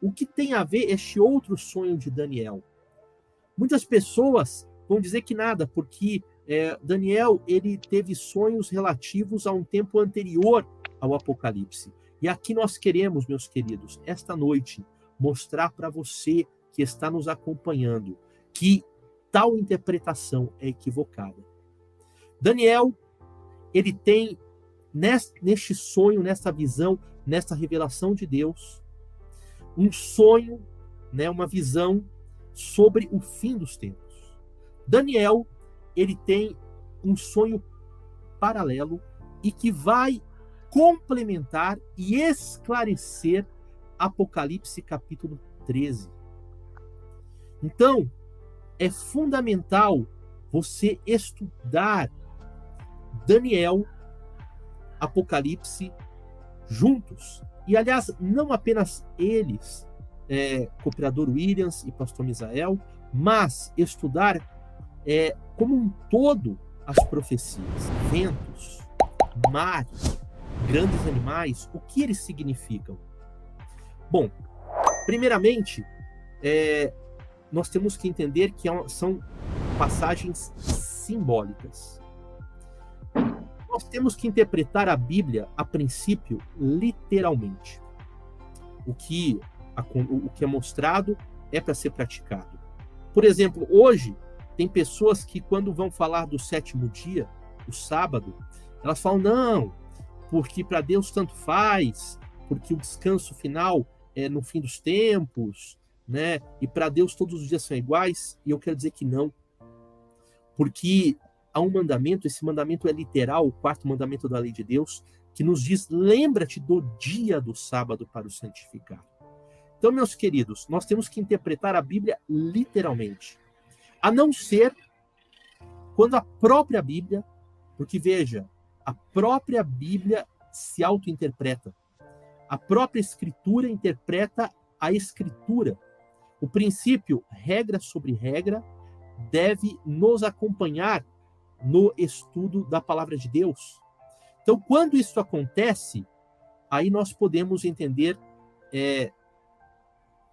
o que tem a ver este outro sonho de Daniel? Muitas pessoas vão dizer que nada, porque Daniel ele teve sonhos relativos a um tempo anterior ao Apocalipse. E aqui nós queremos, meus queridos, esta noite, mostrar para você que está nos acompanhando que tal interpretação é equivocada. Daniel, ele tem neste sonho, nessa visão, nessa revelação de Deus, um sonho, né, uma visão sobre o fim dos tempos. Daniel, ele tem um sonho paralelo e que vai complementar e esclarecer Apocalipse capítulo 13. Então, é fundamental você estudar Daniel, Apocalipse juntos. E, aliás, não apenas eles, cooperador Williams e pastor Misael, mas estudar como um todo as profecias, ventos, mar, grandes animais, o que eles significam. Bom, primeiramente, nós temos que entender que são passagens simbólicas. Nós temos que interpretar a Bíblia, a princípio, literalmente. O que é mostrado é para ser praticado. Por exemplo, hoje, tem pessoas que quando vão falar do sétimo dia, o sábado, elas falam, não, porque para Deus tanto faz, porque o descanso final é no fim dos tempos, né? E para Deus todos os dias são iguais, e eu quero dizer que não. Porque há um mandamento, esse mandamento é literal, o quarto mandamento da lei de Deus, que nos diz, lembra-te do dia do sábado para o santificar. Então, meus queridos, nós temos que interpretar a Bíblia literalmente. A não ser quando a própria Bíblia, porque veja, a própria Bíblia se auto-interpreta. A própria Escritura interpreta a Escritura. O princípio, regra sobre regra, deve nos acompanhar no estudo da palavra de Deus. Então, quando isso acontece, aí nós podemos entender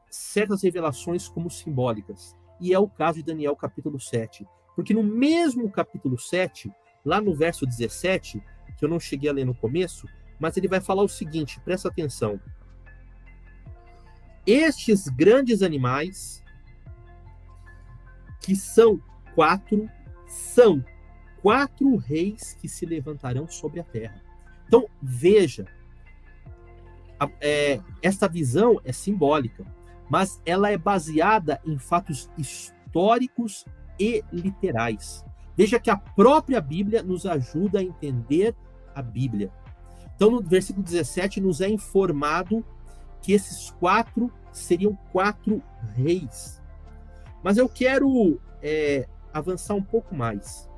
certas revelações como simbólicas. E é o caso de Daniel capítulo 7. Porque no mesmo capítulo 7, lá no verso 17, que eu não cheguei a ler no começo, mas ele vai falar o seguinte, presta atenção. Estes grandes animais, que são quatro reis que se levantarão sobre a terra. Então, veja, esta visão é simbólica, mas ela é baseada em fatos históricos e literais. Veja que a própria Bíblia nos ajuda a entender a Bíblia. Então, no versículo 17, nos é informado que esses quatro seriam quatro reis. Mas eu quero avançar um pouco mais.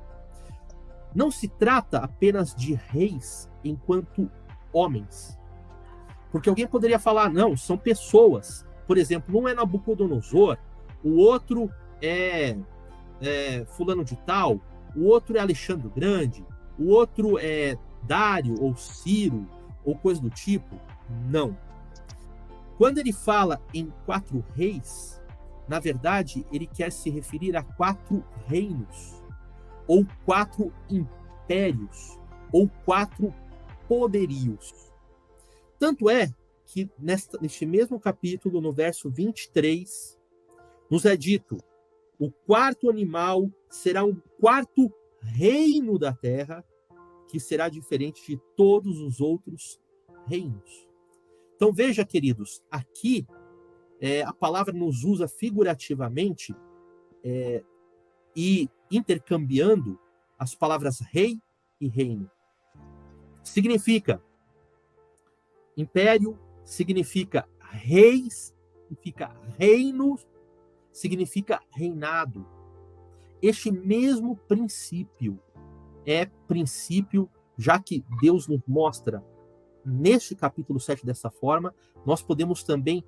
Não se trata apenas de reis enquanto homens. Porque alguém poderia falar, não, são pessoas. Por exemplo, um é Nabucodonosor, o outro é fulano de tal, o outro é Alexandre o Grande, o outro é Dário ou Ciro, ou coisa do tipo. Não. Quando ele fala em quatro reis, na verdade, ele quer se referir a quatro reinos, ou quatro impérios, ou quatro poderios. Tanto é que neste mesmo capítulo, no verso 23, nos é dito, o quarto animal será um quarto reino da terra, que será diferente de todos os outros reinos. Então veja, queridos, aqui a palavra nos usa figurativamente e intercambiando as palavras rei e reino. Significa império, significa reis, significa reino, significa reinado. Este mesmo princípio é princípio, já que Deus nos mostra neste capítulo 7 dessa forma, nós podemos também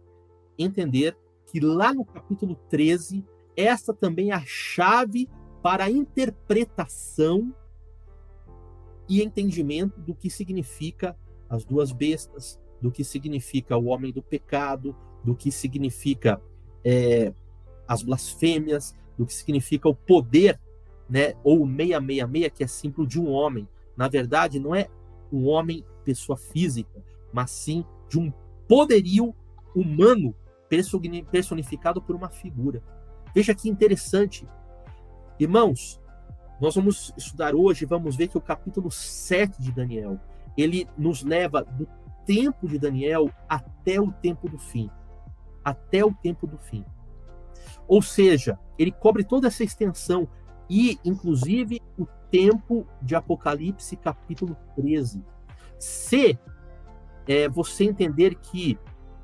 entender que lá no capítulo 13, essa também é a chave para a interpretação e entendimento do que significa as duas bestas, do que significa o homem do pecado, do que significa as blasfêmias, do que significa o poder, né, ou o 666, que é símbolo de um homem. Na verdade, não é um homem, pessoa física, mas sim de um poderio humano personificado por uma figura. Veja que interessante. Irmãos, nós vamos estudar hoje, vamos ver que o capítulo 7 de Daniel, ele nos leva do tempo de Daniel até o tempo do fim. Até o tempo do fim. Ou seja, ele cobre toda essa extensão e, inclusive, o tempo de Apocalipse, capítulo 13. Se você entender que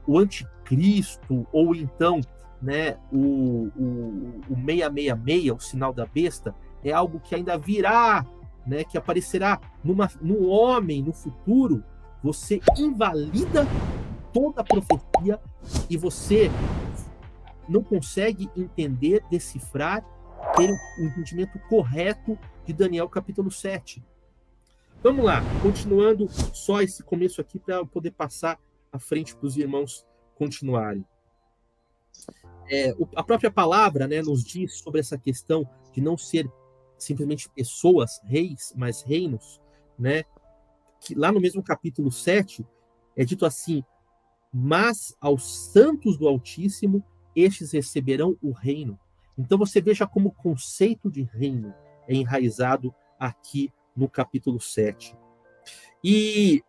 o anticristo, ou então, né, o 666, o sinal da besta, é algo que ainda virá, né, que aparecerá no homem no futuro, você invalida toda a profecia e você não consegue entender, decifrar, ter o entendimento correto de Daniel capítulo 7. Vamos lá, continuando só esse começo aqui para eu poder passar à frente para os irmãos continuarem. A própria palavra, né, nos diz sobre essa questão de não ser simplesmente pessoas, reis, mas reinos, né, que lá no mesmo capítulo 7 é dito assim: mas aos santos do Altíssimo, estes receberão o reino. Então você veja como o conceito de reino é enraizado aqui no capítulo 7. E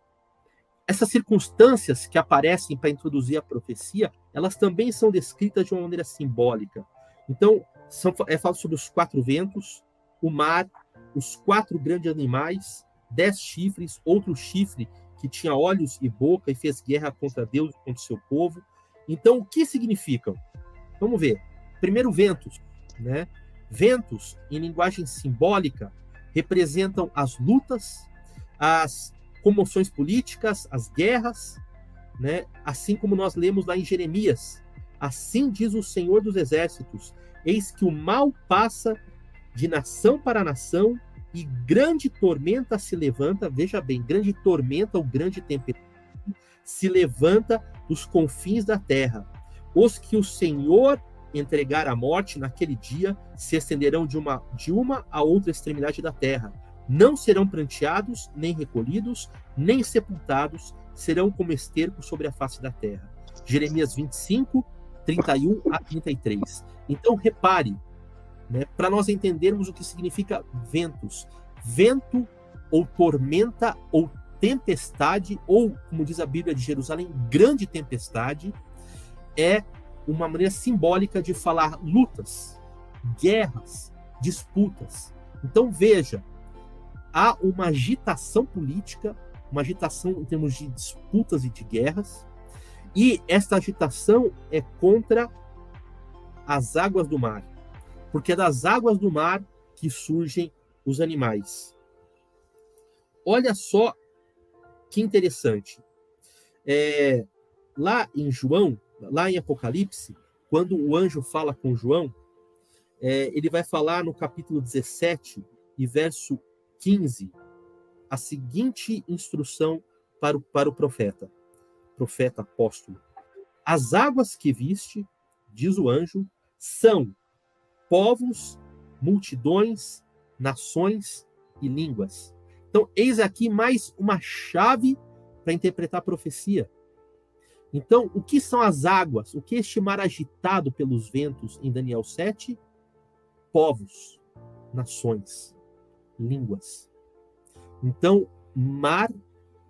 essas circunstâncias que aparecem para introduzir a profecia, elas também são descritas de uma maneira simbólica. Então, falado sobre os 4 ventos, o mar, os 4 grandes animais, 10 chifres, outro chifre que tinha olhos e boca e fez guerra contra Deus e contra o seu povo. Então, o que significam? Vamos ver. Primeiro, ventos, né? Ventos, em linguagem simbólica, representam as lutas, as comoções políticas, as guerras, né? Assim como nós lemos lá em Jeremias: assim diz o Senhor dos Exércitos, eis que o mal passa de nação para nação, e grande tormenta se levanta, veja bem, grande tormenta ou grande tempestade se levanta dos confins da terra. Os que o Senhor entregar à morte naquele dia se estenderão de uma a outra extremidade da terra. Não serão pranteados, nem recolhidos, nem sepultados, serão como esterco sobre a face da terra. Jeremias 25, 31 a 33. Então, repare, né, para nós entendermos o que significa ventos. Vento, ou tormenta, ou tempestade, ou, como diz a Bíblia de Jerusalém, grande tempestade, é uma maneira simbólica de falar lutas, guerras, disputas. Então, veja, há uma agitação política, uma agitação em termos de disputas e de guerras, e esta agitação é contra as águas do mar, porque é das águas do mar que surgem os animais. Olha só que interessante. Lá em João, lá em Apocalipse, quando o anjo fala com João, ele vai falar no capítulo 17 e verso 15, a seguinte instrução para o profeta apóstolo: as águas que viste, diz o anjo, são povos, multidões, nações e línguas. Então, eis aqui mais uma chave para interpretar a profecia. Então, o que são as águas? O que é este mar agitado pelos ventos em Daniel 7? Povos, nações, línguas. Então, mar,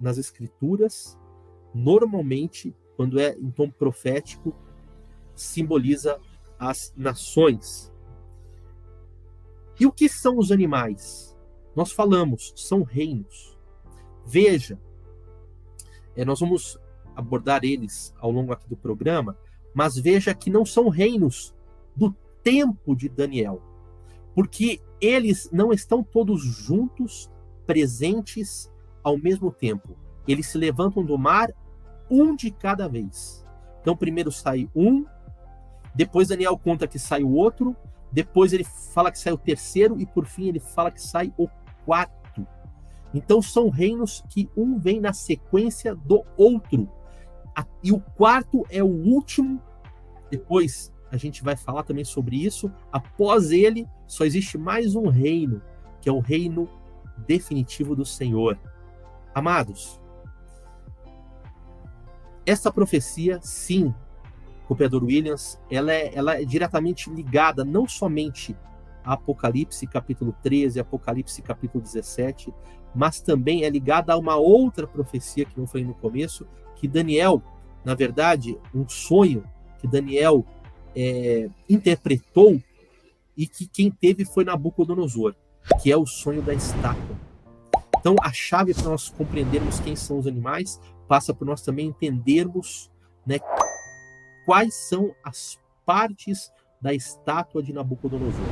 nas escrituras, normalmente, quando é em tom profético, simboliza as nações. E o que são os animais? Nós falamos, são reinos. Veja, nós vamos abordar eles ao longo aqui do programa, mas veja que não são reinos do tempo de Daniel, porque eles não estão todos juntos, presentes ao mesmo tempo. Eles se levantam do mar, um de cada vez. Então, primeiro sai um, depois Daniel conta que sai o outro, depois ele fala que sai o terceiro, e por fim ele fala que sai o quarto. Então são reinos que um vem na sequência do outro. E o quarto é o último, depois a gente vai falar também sobre isso. Após ele, só existe mais um reino, que é o reino definitivo do Senhor. Amados, essa profecia, sim, Cooperador Williams, ela é diretamente ligada não somente a Apocalipse capítulo 13, Apocalipse capítulo 17, mas também é ligada a uma outra profecia que eu falei no começo, que Daniel, na verdade, um sonho que Daniel interpretou e que quem teve foi Nabucodonosor, que é o sonho da estátua. Então, a chave para nós compreendermos quem são os animais passa por nós também entendermos, né, quais são as partes da estátua de Nabucodonosor.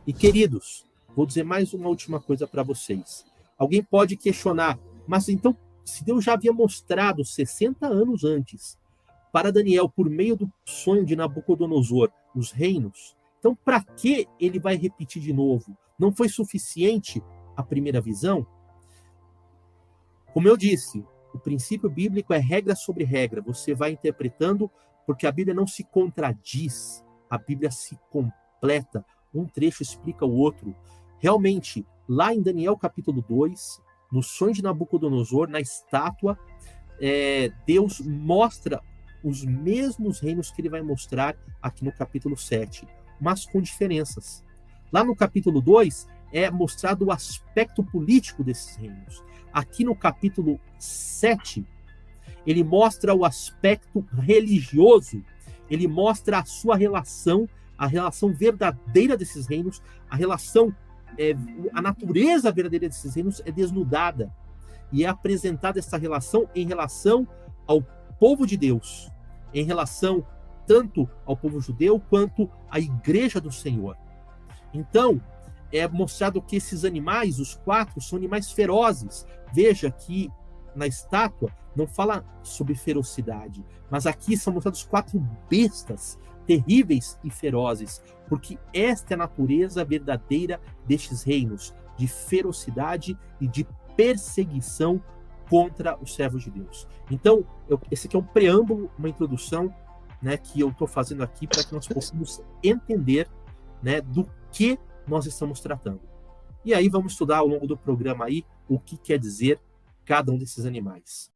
E, queridos, vou dizer mais uma última coisa para vocês. Alguém pode questionar, mas então, se Deus já havia mostrado 60 anos antes para Daniel, por meio do sonho de Nabucodonosor, os reinos, então para que ele vai repetir de novo? Não foi suficiente a primeira visão? Como eu disse, o princípio bíblico é regra sobre regra. Você vai interpretando, porque a Bíblia não se contradiz, a Bíblia se completa. Um trecho explica o outro. Realmente, lá em Daniel capítulo 2, no sonho de Nabucodonosor, na estátua, Deus mostra os mesmos reinos que ele vai mostrar aqui no capítulo 7, mas com diferenças. Lá no capítulo 2, é mostrado o aspecto político desses reinos. Aqui no capítulo 7, ele mostra o aspecto religioso, ele mostra a sua relação, a relação verdadeira desses reinos, a relação, a natureza verdadeira desses reinos é desnudada. E é apresentada essa relação em relação ao povo de Deus, em relação tanto ao povo judeu quanto à igreja do Senhor. Então, é mostrado que esses animais, os 4, são animais ferozes. Veja que na estátua não fala sobre ferocidade, mas aqui são mostrados 4 bestas terríveis e ferozes, porque esta é a natureza verdadeira destes reinos, de ferocidade e de perseguição contra os servos de Deus. Então, esse aqui é um preâmbulo, uma introdução, né, que eu estou fazendo aqui para que nós possamos entender, né, do que nós estamos tratando. E aí vamos estudar ao longo do programa aí o que quer dizer cada um desses animais.